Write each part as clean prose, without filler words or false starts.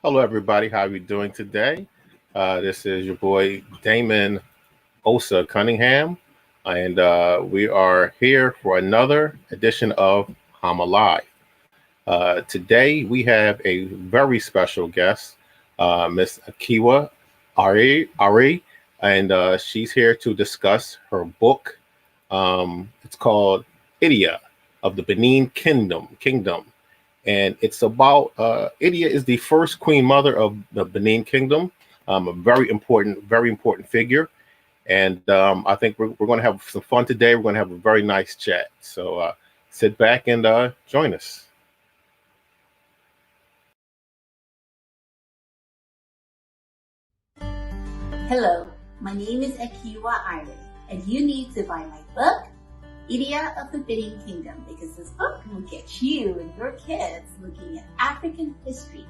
Hello, everybody. How are you doing today? This is your boy Damon Osa Cunningham, and we are here for another edition of HAMA Live. Today, we have a very special guest, Miss Ekiuwa Aire, and she's here to discuss her book. It's called Idia of the Benin Kingdom, and it's about Idia is the first queen mother of the Benin Kingdom, a very important figure. And I think we're going to have some fun today. We're going to have a very nice chat. So sit back and join us. Hello, my name is Ekiuwa Aire, and you need to buy my book, Idia of the Benin Kingdom, because this book will get you and your kids looking at African history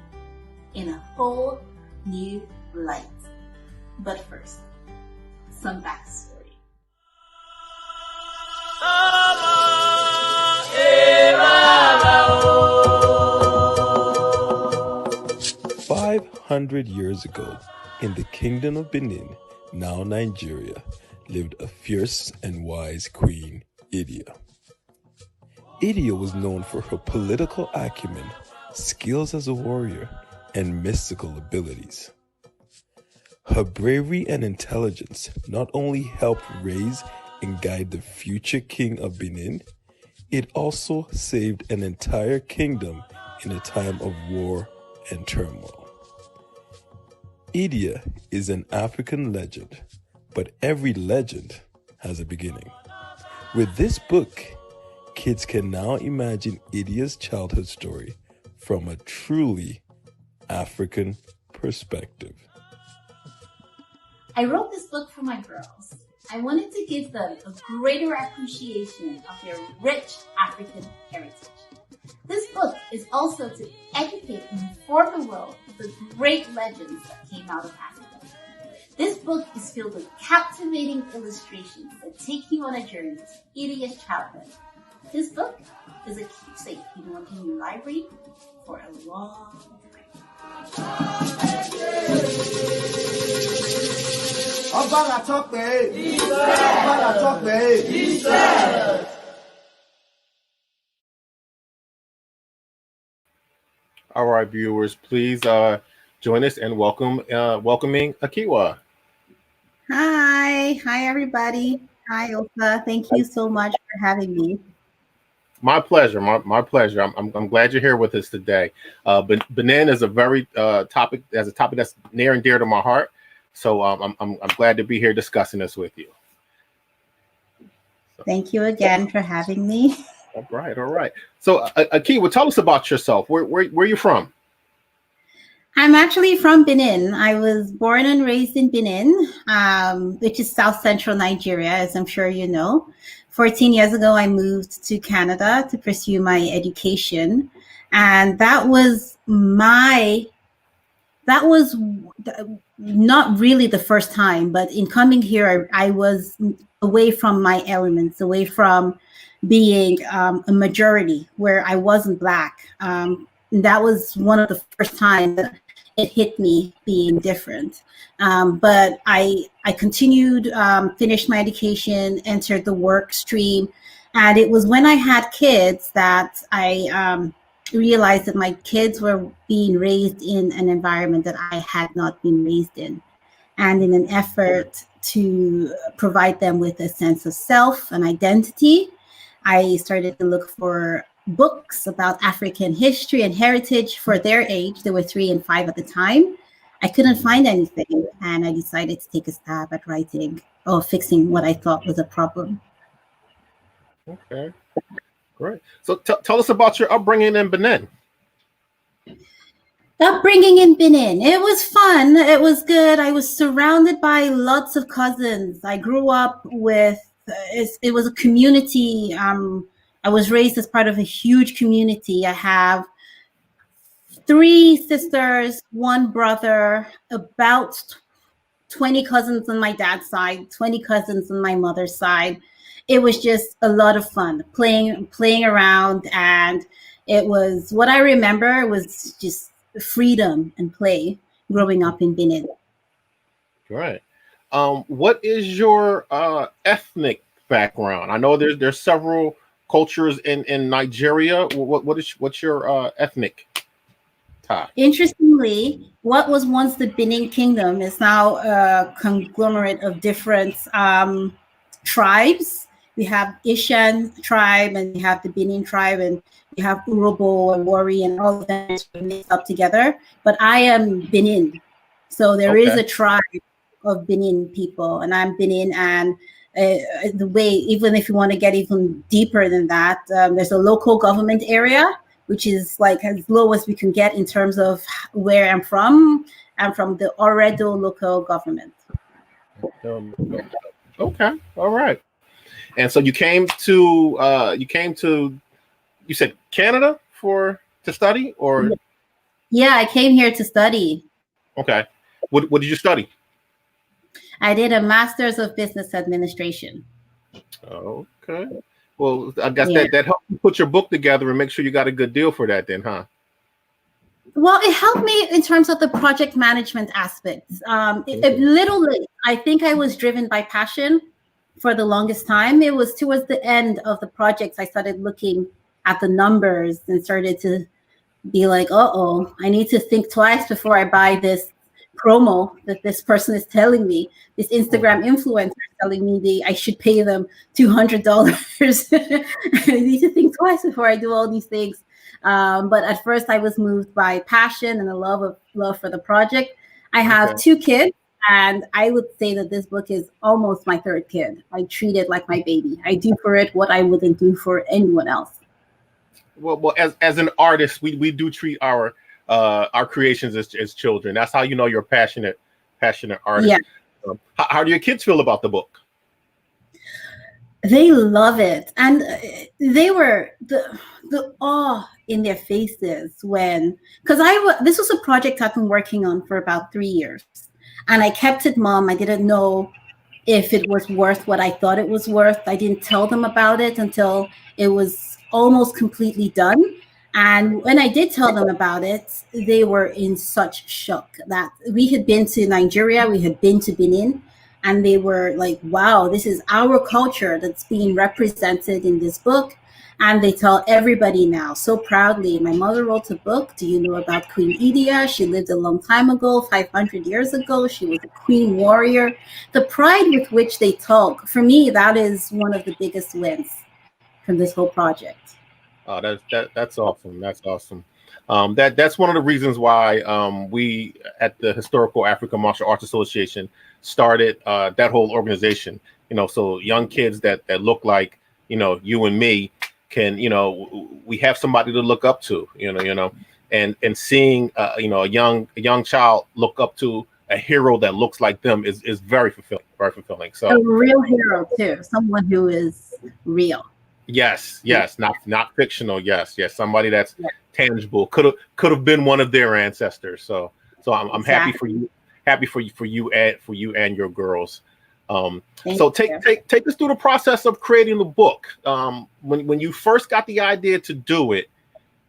in a whole new light. But first, some backstory. 500 years ago, in the Kingdom of Benin, now Nigeria, lived a fierce and wise queen, Idia. Idia was known for her political acumen, skills as a warrior, and mystical abilities. Her bravery and intelligence not only helped raise and guide the future king of Benin, it also saved an entire kingdom in a time of war and turmoil. Idia is an African legend, but every legend has a beginning. With this book, kids can now imagine Idia's childhood story from a truly African perspective. I wrote this book for my girls. I wanted to give them a greater appreciation of their rich African heritage. This book is also to educate and inform the world of the great legends that came out of Africa. This book is filled with captivating illustrations that take you on a journey to Idia's childhood. This book is a keepsake you want in your library for a long time. All right, viewers, please join us and welcoming Ekiuwa. Hi everybody. Hi Osa. Thank you so much for having me. My pleasure. My pleasure. I'm glad you're here with us today. Benin is a very topic that's near and dear to my heart. So I'm glad to be here discussing this with you. Thank you again for having me. All right. So Ekiuwa, tell us about yourself. Where are you from? I'm actually from Benin. I was born and raised in Benin, which is South Central Nigeria, as I'm sure you know. 14 years ago, I moved to Canada to pursue my education. And that was not really the first time, but in coming here, I was away from my elements, away from being a majority where I wasn't Black. That was one of the first times that it hit me being different. But I continued, finished my education, entered the work stream. And it was when I had kids that I realized that my kids were being raised in an environment that I had not been raised in. And in an effort to provide them with a sense of self and identity, I started to look for books about African history and heritage for their age. They were 3 and 5 at the time. I couldn't find anything, and I decided to take a stab at writing or fixing what I thought was a problem. Okay, great. So tell us about your upbringing in Benin. Upbringing in Benin, it was fun. It was good. I was surrounded by lots of cousins. I grew up with, it was a community. I was raised as part of a huge community. I have 3 sisters, 1 brother, about 20 cousins on my dad's side, 20 cousins on my mother's side. It was just a lot of fun playing around. And it was, what I remember was just freedom and play growing up in Benin. Right. What is your ethnic background? I know there's several cultures in Nigeria. What's your ethnic tie? Interestingly, what was once the Benin Kingdom is now a conglomerate of different tribes. We have Ishan tribe, and we have the Benin tribe, and we have Urobo and Wari, and all of them mixed up together. But I am Benin, so there is Okay. a tribe of Benin people, and I'm Benin. And the way, even if you want to get even deeper than that, there's a local government area, which is like as low as we can get in terms of where I'm from. I'm from the Oredo local government. Okay. All right. And so you said Canada to study, or Yeah, I came here to study. okay. What did you study? I did a master's of business administration. Okay. Well, I guess Yeah. that helped you put your book together and make sure you got a good deal for that then, huh? Well, it helped me in terms of the project management aspects. I think I was driven by passion for the longest time. It was towards the end of the projects I started looking at the numbers and started to be like, uh-oh, I need to think twice before I buy this promo that this person is telling me, this Instagram influencer is telling me I should pay them $200. I need to think twice before I do all these things. But at first I was moved by passion and a love for the project. I have two kids, and I would say that this book is almost my third kid. I treat it like my baby. I do for it what I wouldn't do for anyone else. Well, as an artist, we do treat our creations as children. That's how you know you're a passionate artist. Yeah. How do your kids feel about the book? They love it, and they were the awe in their faces because this was a project I've been working on for about 3 years, and I kept it mum. I didn't know if it was worth what I thought it was worth. I didn't tell them about it until it was almost completely done. And when I did tell them about it, they were in such shock that we had been to Nigeria, we had been to Benin, and they were like, wow, this is our culture that's being represented in this book. And they tell everybody now so proudly, my mother wrote a book. Do you know about Queen Idia? She lived a long time ago, 500 years ago. She was a queen warrior. The pride with which they talk, for me, that is one of the biggest wins from this whole project. Oh, that's awesome. That's awesome. That's one of the reasons why we at the Historical African Martial Arts Association started that whole organization. So young kids that look like you and me can we have somebody to look up to. And seeing a young child look up to a hero that looks like them is very fulfilling. Very fulfilling. So a real hero too, someone who is real. Yes, not fictional. Yes, somebody that's tangible. Could have been one of their ancestors. So I'm happy for you and your girls. So take us through the process of creating the book. When you first got the idea to do it,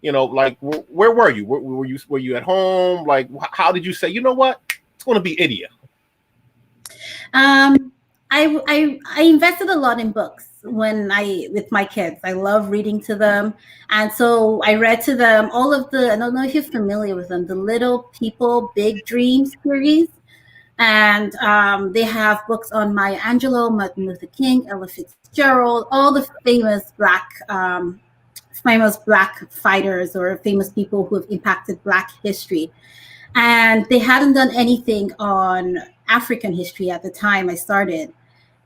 like where were you? Were you at home? Like how did you say, you know what, it's going to be Idia? I invested a lot in books with my kids. I love reading to them. And so I read to them all of I don't know if you're familiar with them, the Little People, Big Dreams series. And they have books on Maya Angelou, Martin Luther King, Ella Fitzgerald, all the famous black fighters or famous people who have impacted Black history. And they hadn't done anything on African history at the time I started.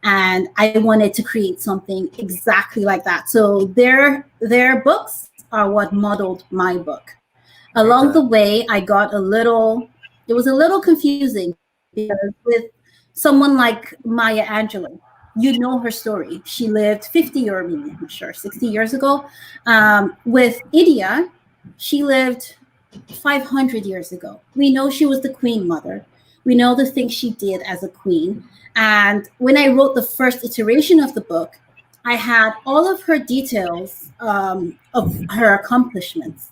And I wanted to create something exactly like that. So their books are what modeled my book. Along the way, it was a little confusing because with someone like Maya Angelou, her story. She lived 50 or maybe, I'm sure, 60 years ago. With Idia, she lived 500 years ago. We know she was the queen mother. We know the things she did as a queen. And when I wrote the first iteration of the book, I had all of her details of her accomplishments.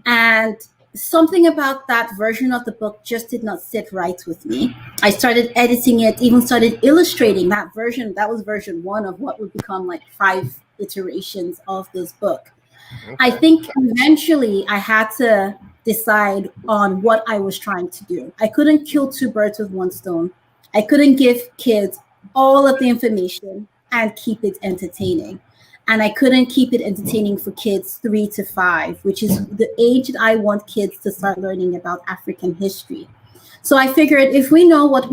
And something about that version of the book just did not sit right with me. I started editing it, even started illustrating that version. That was version 1 of what would become like 5 iterations of this book. I Okay. think eventually I had to decide on what I was trying to do. I couldn't kill 2 birds with 1 stone. I couldn't give kids all of the information and keep it entertaining. And I couldn't keep it entertaining for kids 3 to 5, which is the age that I want kids to start learning about African history. So I figured if we know what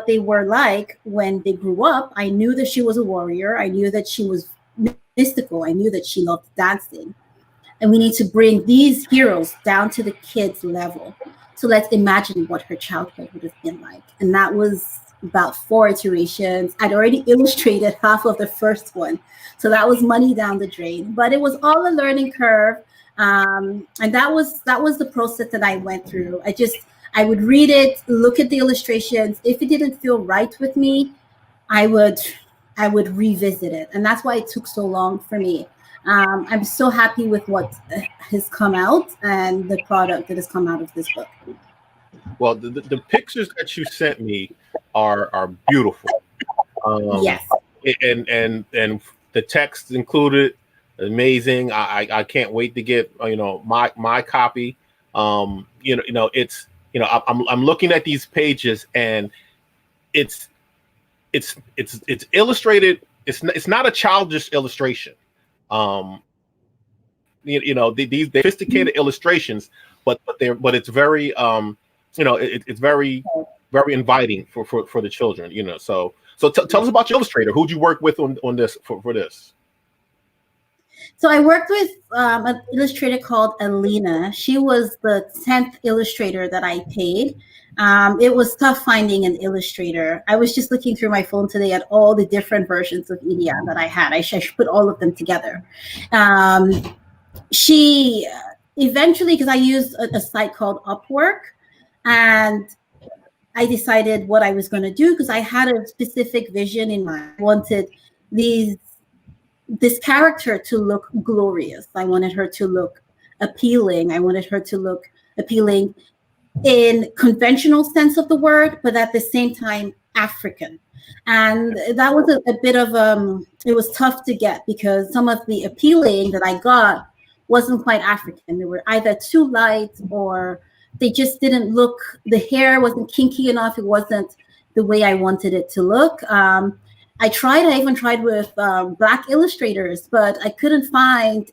they were like when they grew up, I knew that she was a warrior. I knew that she was mystical. I knew that she loved dancing. And we need to bring these heroes down to the kids' level. So let's imagine what her childhood would have been like. And that was about 4 iterations. I'd already illustrated half of the first one. So that was money down the drain. But it was all a learning curve. And that was the process that I went through. I would read it, look at the illustrations. If it didn't feel right with me, I would revisit it. And that's why it took so long for me. I'm so happy with what has come out and the product that has come out of this book. Well, the pictures that you sent me are beautiful. Yes. And the text included, amazing. I can't wait to get my copy. It's I'm looking at these pages, and it's illustrated. It's not a childish illustration. These sophisticated illustrations, but it's very it's very inviting for the children. So tell us about your illustrator. Who'd you work with on this for this? So I worked with an illustrator called Alina. She was the 10th illustrator that I paid. It was tough finding an illustrator. I was just looking through my phone today at all the different versions of Idia that I had. I should put all of them together. She eventually, because I used a site called Upwork, and I decided what I was going to do because I had a specific vision in mind. I wanted this character to look glorious. I wanted her to look appealing. I wanted her to look appealing in conventional sense of the word, but at the same time, African. And that was a bit of, it was tough to get because some of the appealing that I got wasn't quite African. They were either too light or they just didn't look, the hair wasn't kinky enough. It wasn't the way I wanted it to look. I even tried with Black illustrators, but I couldn't find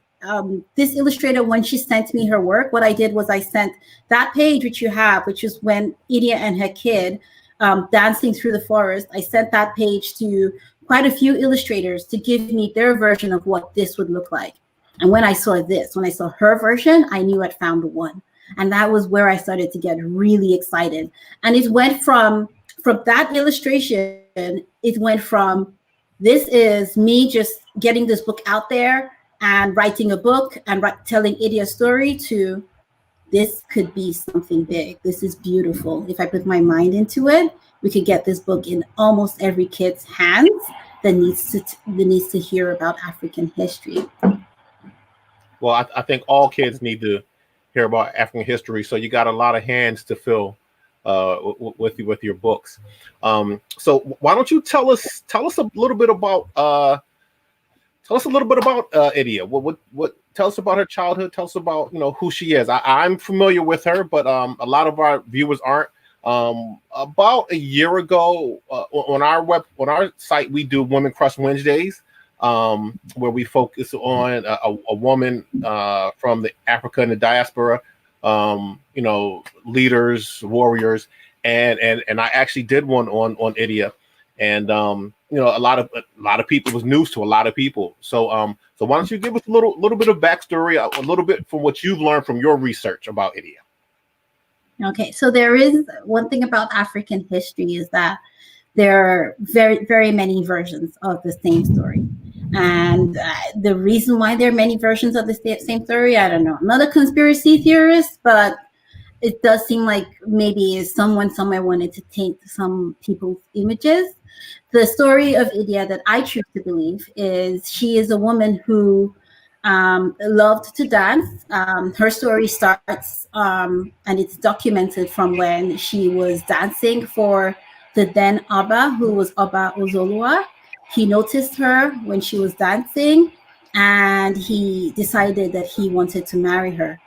this illustrator. When she sent me her work, what I did was I sent that page, which you have, which is when Idia and her kid dancing through the forest. I sent that page to quite a few illustrators to give me their version of what this would look like. And when I saw her version, I knew I'd found the one. And that was where I started to get really excited. And it went from that illustration, it went from, this is me just getting this book out there and writing a book and telling Idia's story, to this could be something big. This is beautiful. If I put my mind into it, we could get this book in almost every kid's hands that needs to hear about African history. Well, I think all kids need to hear about African history. So you got a lot of hands to fill with your books. So why don't you tell us a little bit about Idia? What tell us about her childhood? Tell us about who she is. I'm familiar with her, but a lot of our viewers aren't. About a year ago, on our site, we do Women Crush Wednesdays, where we focus on a woman from the Africa and the diaspora, leaders, warriors, and I actually did one on Idia, and a lot of people, it was news to a lot of people. So why don't you give us a little bit of backstory, a little bit from what you've learned from your research about Idia? Okay, so there is one thing about African history is that there are very, very many versions of the same story. And the reason why there are many versions of the same story, I don't know. I'm not a conspiracy theorist, but it does seem like maybe someone somewhere wanted to taint some people's images. The story of Idia that I choose to believe is she is a woman who loved to dance. Her story starts, and it's documented from when she was dancing for the then Abba, who was Abba Ozolua. He noticed her when she was dancing, and he decided that he wanted to marry her.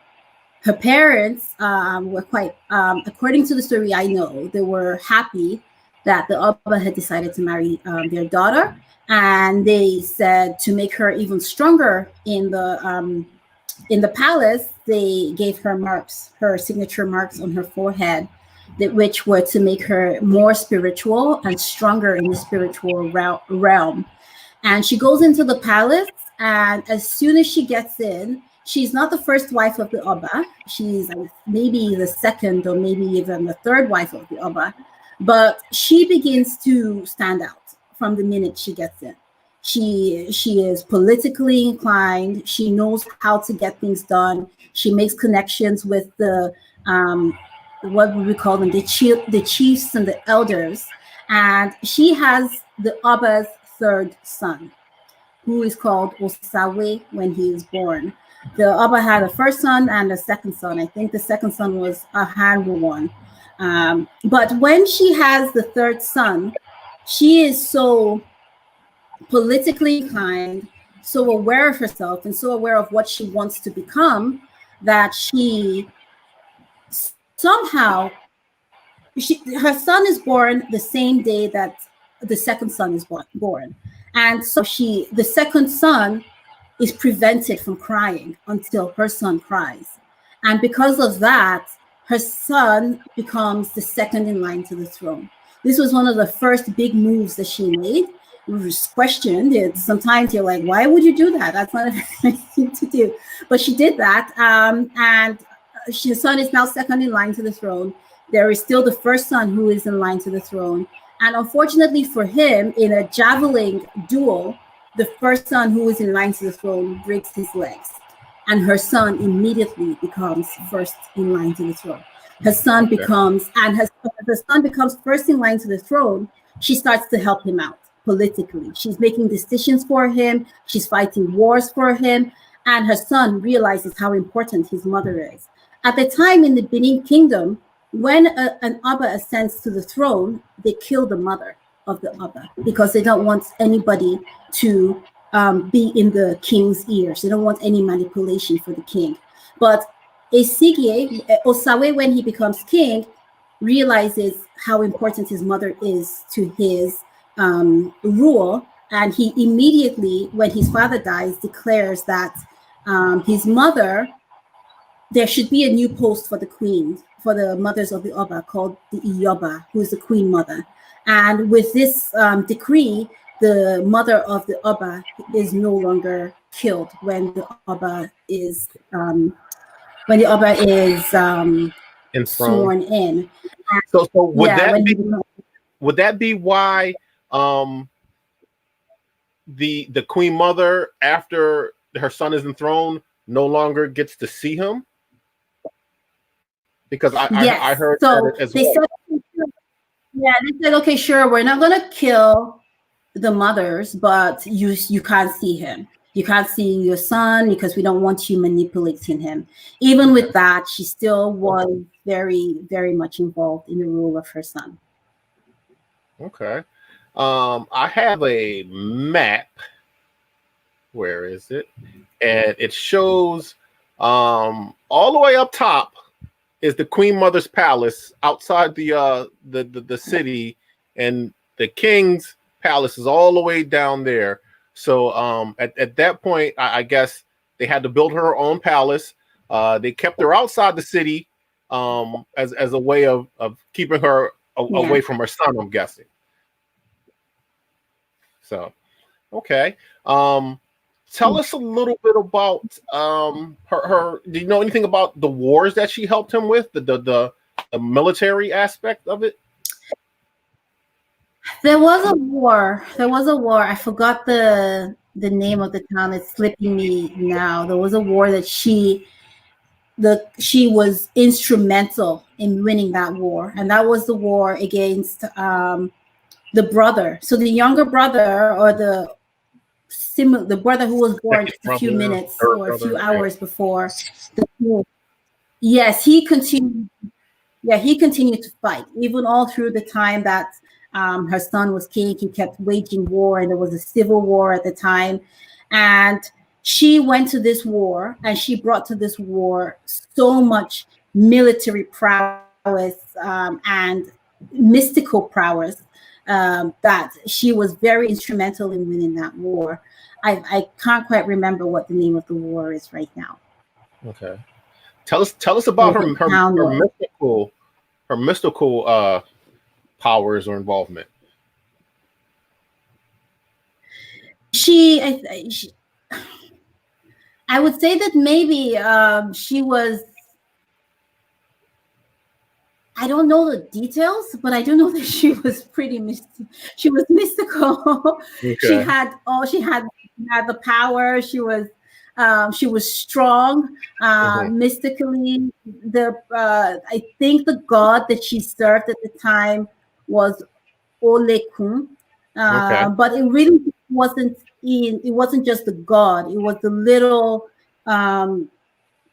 Her parents were quite, according to the story I know, they were happy that the Abba had decided to marry their daughter, and they said to make her even stronger in the palace, they gave her marks, her signature marks on her forehead, that which were to make her more spiritual and stronger in the spiritual realm. And she goes into the palace, and as soon as she gets in, she's not the first wife of the Oba. She's maybe the second or maybe even the third wife of the Oba. But she begins to stand out from the minute she gets in. She is politically inclined. She knows how to get things done. She makes connections with the what would we call them, the chiefs and the elders. And she has the Oba's third son, who is called Osawe when he is born. The Abba had a first son and a second son. I think the second son was a Hanru one. But when she has the third son, she is so politically inclined, so aware of herself, and so aware of what she wants to become that she somehow, her son is born the same day that the second son is born. And so the second son is prevented from crying until her son cries. And because of that, her son becomes the second in line to the throne. This was one of the first big moves that she made. It was questioned. Sometimes you're like, why would you do that? That's not a nice thing to do. But she did that. And her son is now second in line to the throne. There is still the first son who is in line to the throne. And unfortunately for him, in a javelin duel, the first son who is in line to the throne breaks his legs. And her son immediately becomes first in line to the throne. Her son becomes, and the son becomes first in line to the throne. She starts to help him out politically. She's making decisions for him. She's fighting wars for him. And her son realizes how important his mother is. At the time in the Benin Kingdom, when an Abba ascends to the throne, they kill the mother of the Abba because they don't want anybody to be in the king's ears. They don't want any manipulation for the king. But Osawe, when he becomes king, realizes how important his mother is to his rule. And he immediately, when his father dies, declares that his mother, there should be a new post for the queen, for the mothers of the Oba, called the Iyoba, who is the queen mother. And with this decree, the mother of the Oba is no longer killed when the Oba is sworn in. So would that be why the queen mother, after her son is enthroned, no longer gets to see him? Because I heard that as well. They said, okay, sure, we're not going to kill the mothers, but you can't see him. You can't see your son because we don't want you manipulating him. Even with that, she still was very, very much involved in the rule of her son. Okay. I have a map. Where is it? And it shows all the way up top is the Queen Mother's palace outside the city, and the king's palace is all the way down there. So at that point, I guess they had to build her own palace. They kept her outside the city as a way of keeping her away from her son, I'm guessing. So, okay. Tell us a little bit about her. Do you know anything about the wars that she helped him with, the military aspect of it? There was a war. I forgot the name of the town. It's slipping me now. There was a war that she was instrumental in winning that war, and that was the war against the brother. So the younger brother, or the brother who was born Second just a few brother, minutes third or a few brother. Yeah. hours before the coup. Yes, he continued. Yeah, he continued to fight even all through the time that her son was king. He kept waging war, and there was a civil war at the time. And she went to this war, and she brought to this war so much military prowess and mystical prowess that she was very instrumental in winning that war. I can't quite remember what the name of the war is right now. Okay. Tell us about Or her the her, town her was. mystical her mystical powers or involvement. She, I would say that maybe she was. I don't know the details, but I do know that she was pretty mystic. She was mystical. she Okay. had all. She had the power. She was strong. Hmm. Mystically, I think the god that she served at the time was Olekun, Okay. but it really wasn't in. It wasn't just the god. It was um,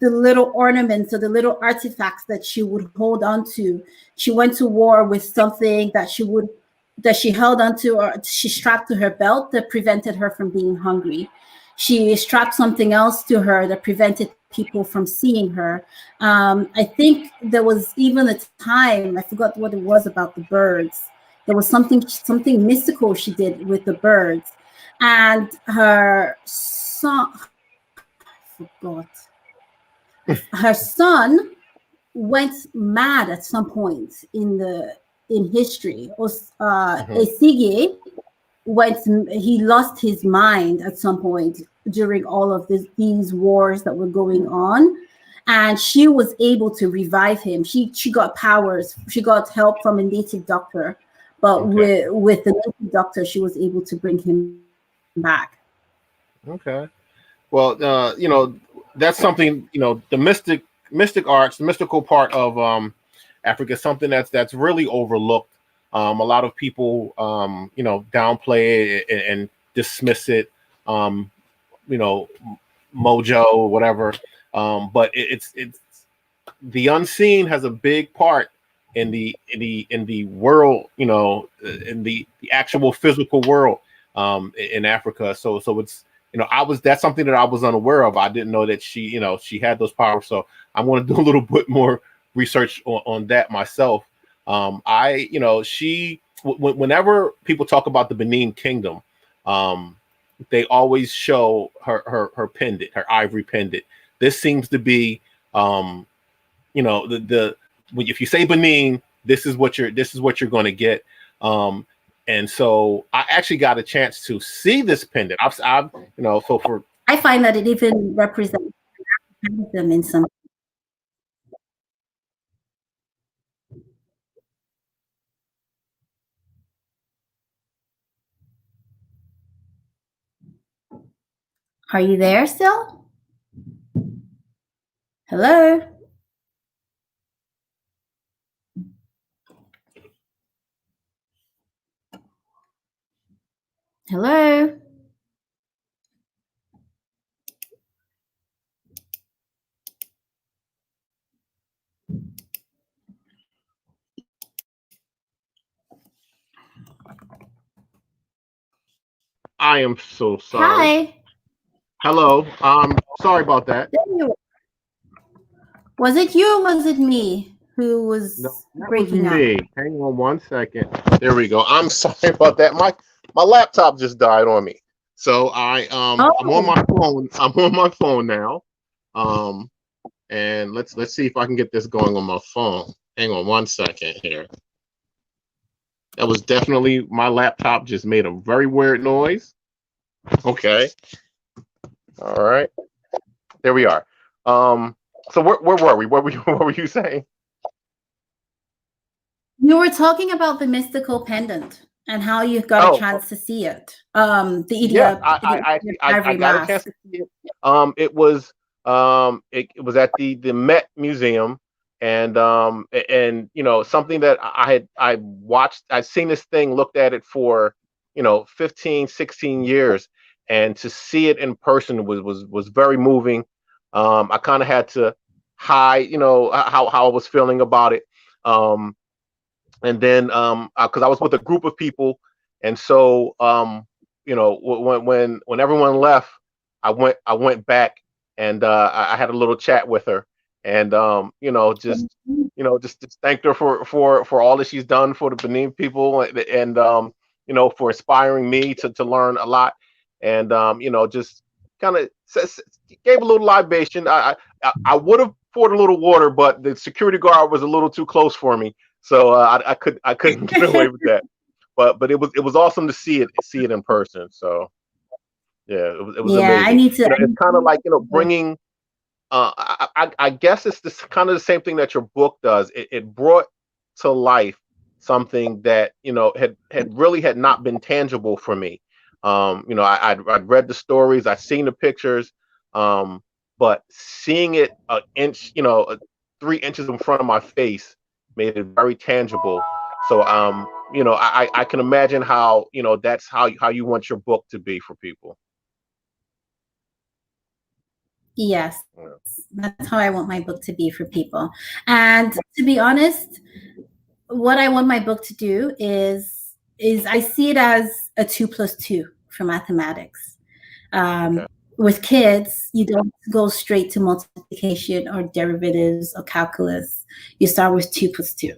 the little ornaments or the little artifacts that she would hold on to. She went to war with something that she held onto or she strapped to her belt that prevented her from being hungry. She strapped something else to her that prevented people from seeing her. I think there was even a time, I forgot what it was about the birds. There was something mystical she did with the birds, and her son. I forgot. Her son went mad at some point in history. Hmm. Esige went. He lost his mind at some point during all of these wars that were going on, and she was able to revive him. She got powers. She got help from a native doctor, but Okay. with the native doctor, she was able to bring him back. Okay. Well, that's something, the mystic arts, the mystical part of Africa is something that's really overlooked. A lot of people, downplay it and dismiss it. Um, you know, mojo, whatever. But it's the unseen has a big part in the world, in the actual physical world in Africa. So it's that's something that I was unaware of. I didn't know that she had those powers. So I'm going to do a little bit more research on that myself. Whenever people talk about the Benin Kingdom, um, they always show her pendant, her ivory pendant. This seems to be, the if you say Benin, this is what you're going to get. Um, and so I actually got a chance to see this pendant. I've so for I find that it even represents them in some. Are you there still? Hello? Hello? I am so sorry. Hi. Hello. Sorry about that. There you are. Was it you or was it me who No, was that was breaking up? me. Hang on one second. There we go. I'm sorry about that. My laptop just died on me. So I'm on Oh, my phone. I'm on my phone now. Um and let's see if I can get this going on my phone. Hang on one second here. That was definitely my laptop just made a very weird noise. Okay. All right. There we are. So where were we? What were you saying? you were talking about the mystical pendant and how you got a Oh, chance to see it. The yes, Idia, I the actually I ivory got a chance mask. to see it. It was at the Met Museum, and something that I watched. I'd seen this thing, looked at it for 15, 16 years, and to see it in person was very moving. I kind of had to hide, how I was feeling about it. And then because I was with a group of people, and so when everyone left, I went back, and I had a little chat with her, and just thanked her for all that she's done for the Benin people, and for inspiring me to learn a lot, and just kind of gave a little libation. I would have poured a little water, but the security guard was a little too close for me, so I couldn't get away with that. But it was awesome to see it in person. So yeah, it was Yeah, I amazing. need to. It's kind of like bringing. I guess it's this kind of the same thing that your book does. It brought to life something that had not been tangible for me. I'd read the stories, I'd seen the pictures, but seeing it an inch, 3 inches in front of my face made it very tangible. So I can imagine how that's how you want your book to be for people. Yes, Yeah. that's how I want my book to be for people. And to be honest, what I want my book to do is I see it as a 2 + 2 for mathematics. Okay. With kids, you don't go straight to multiplication or derivatives or calculus. You start with 2 + 2.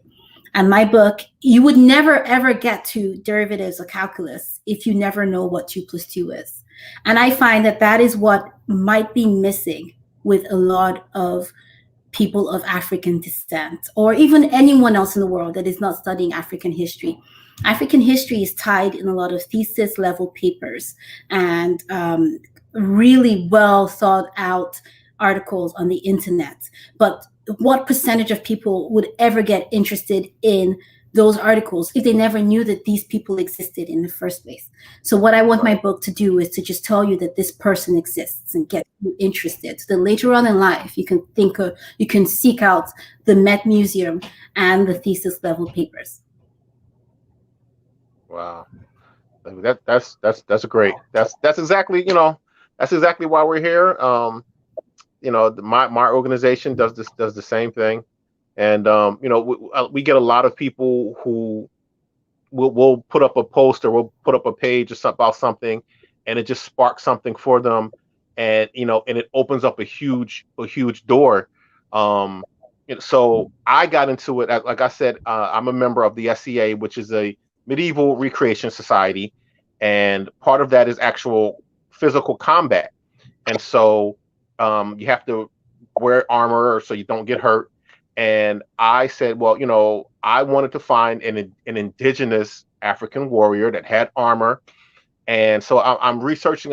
And my book, you would never ever get to derivatives or calculus if you never know what 2 + 2 is. And I find that is what might be missing with a lot of people of African descent, or even anyone else in the world that is not studying African history. African history is tied in a lot of thesis level papers and really well thought out articles on the internet. But what percentage of people would ever get interested in those articles if they never knew that these people existed in the first place? So what I want my book to do is to just tell you that this person exists and get you interested. So that later on in life, you can seek out the Met Museum and the thesis level papers. Wow. That's great. That's exactly why we're here. My organization does the same thing, and we get a lot of people who we'll put up a post or we'll put up a page or something about something, and it just sparks something for them, and it opens up a huge door. So I got into it, like I said, I'm a member of the SCA, which is a medieval recreation society, and part of that is actual physical combat, and so you have to wear armor so you don't get hurt. And I said, well, I wanted to find an indigenous African warrior that had armor. And so I'm researching,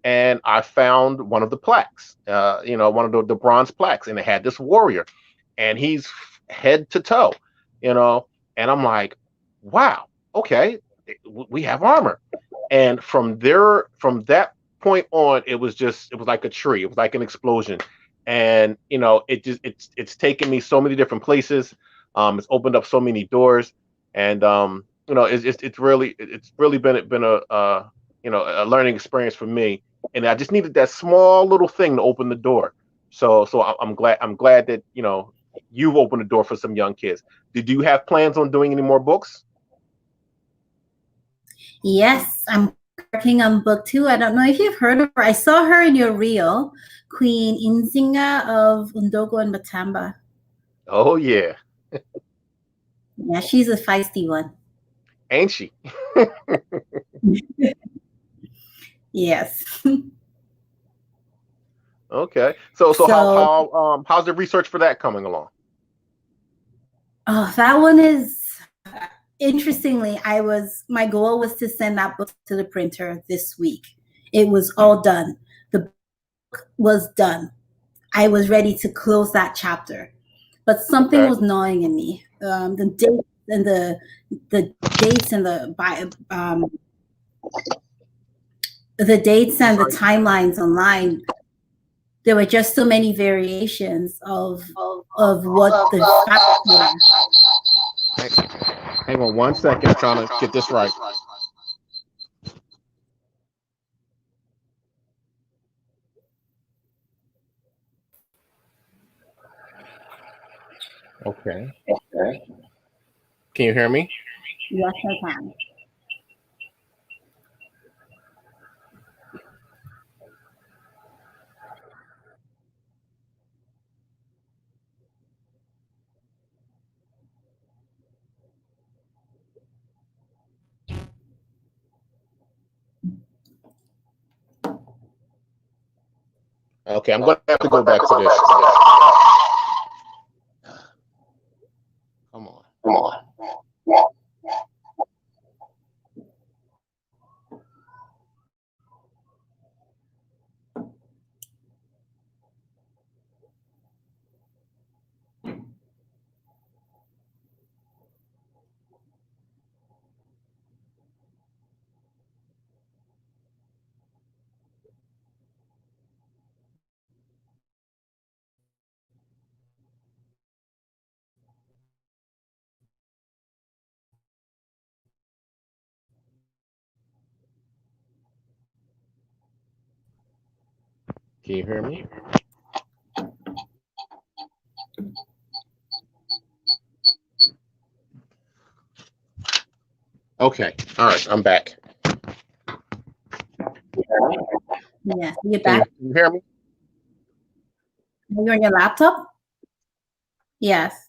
and I found one of the plaques, one of the bronze plaques, and it had this warrior, and he's head to toe, and I'm like, wow, okay, we have armor. And from that point on, it was like a tree. It was like an explosion. And it's taken me so many different places. It's opened up so many doors, and it's really been a learning experience for me. And I just needed that small little thing to open the door. So I'm glad that you've opened the door for some young kids. Did you have plans on doing any more books? Yes, I'm working on book 2. I don't know if you've heard of her. I saw her in your reel, Queen Nzinga of Undogo and Matamba. Oh yeah. Yeah, she's a feisty one. Ain't she? Yes. Okay. So how's the research for that coming along? Oh, that one is interestingly, my goal was to send that book to the printer this week. It was all done. The book was done. I was ready to close that chapter, but something was gnawing in me. The dates and the dates and the timelines online. There were just so many variations of what the facts were. Hang on one second, I'm trying to get this right. Okay. Can you hear me? Yes, I can. Okay, I'm going to have to go back to this. Come on. Can you hear me? Okay. All right. I'm back. Yes, you're Can back. you hear me? You're on your laptop? Yes.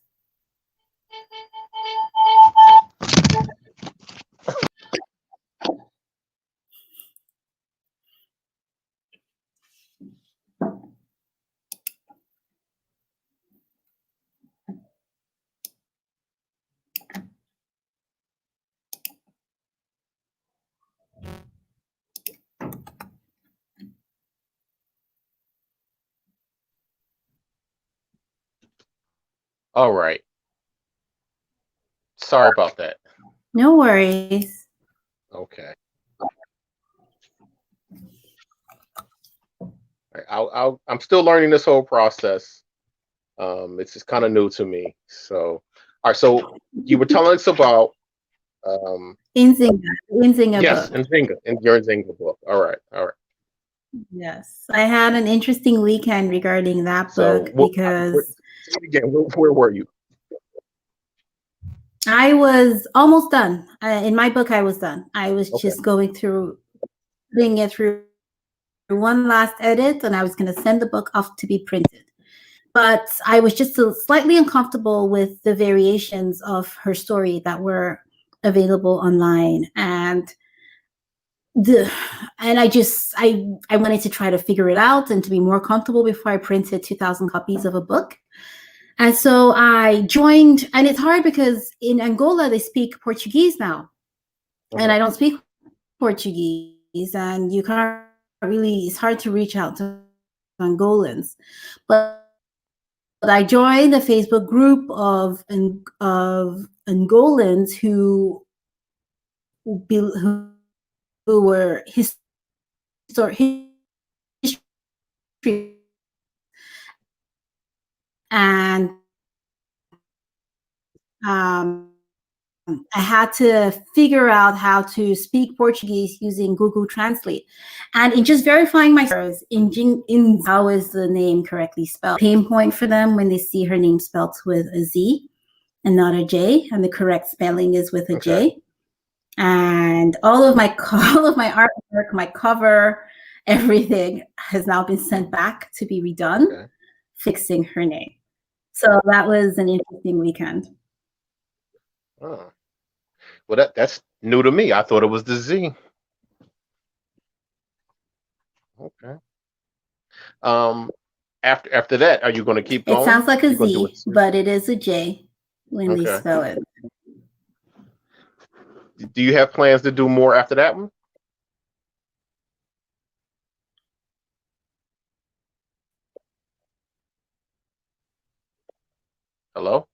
All right. Sorry about that. No worries. Okay. All right, I'm still learning this whole process. It's just kind of new to me. So, all right. So you were telling us about Inzinga yes, book. Nzinga, in your Nzinga book. All right. Yes, I had an interesting weekend regarding that So book because say it again. Where were you? I was almost done. In my book, I was done. I was Okay. just going through, putting it through one last edit, and I was going to send the book off to be printed. But I was just slightly uncomfortable with the variations of her story that were available online, and I wanted to try to figure it out and to be more comfortable before I printed 2,000 copies of a book. And so I joined, and it's hard because in Angola they speak Portuguese now, and I don't speak Portuguese, and you can't really, it's hard to reach out to Angolans. But I joined a Facebook group of Angolans who were history, and I had to figure out how to speak Portuguese using Google Translate, and in just verifying my errors in how is the name correctly spelled. Pain point for them when they see her name spelled with a Z and not a J, and the correct spelling is with a J. And all of my artwork, my cover, everything has now been sent back to be redone, fixing her name. So that was an interesting weekend. Oh. Well, that's new to me. I thought it was the Z. Okay. After that, are you going to keep going? It sounds like a You're gonna do Z, but it is a J when they Okay. spell it. Do you have plans to do more after that one? Hello?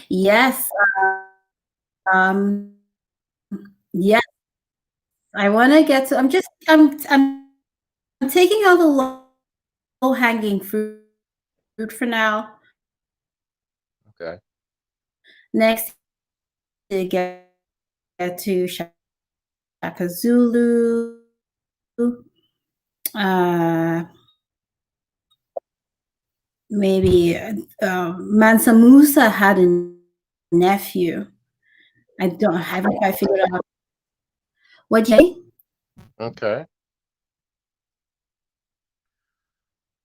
Yes. Yes. I want to get to. I'm taking all the low hanging fruit for now. Okay. Next, to get to Shaka Zulu. maybe Mansa Musa had a nephew. I haven't quite figured out what you Okay.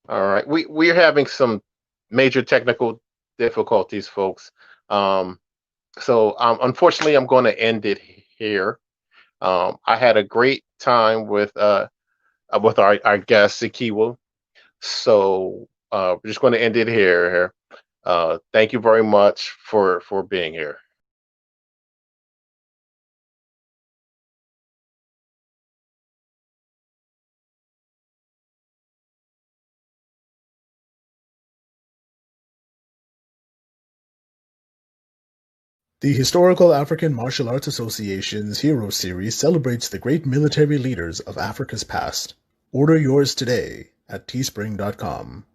All right. We're having some major technical difficulties, folks. So unfortunately, I'm going to end it here. I had a great time with our guest Ekiuwa. So we're just going to end it here. Thank you very much for being here. The Historical African Martial Arts Association's Hero Series celebrates the great military leaders of Africa's past. Order yours today at teespring.com.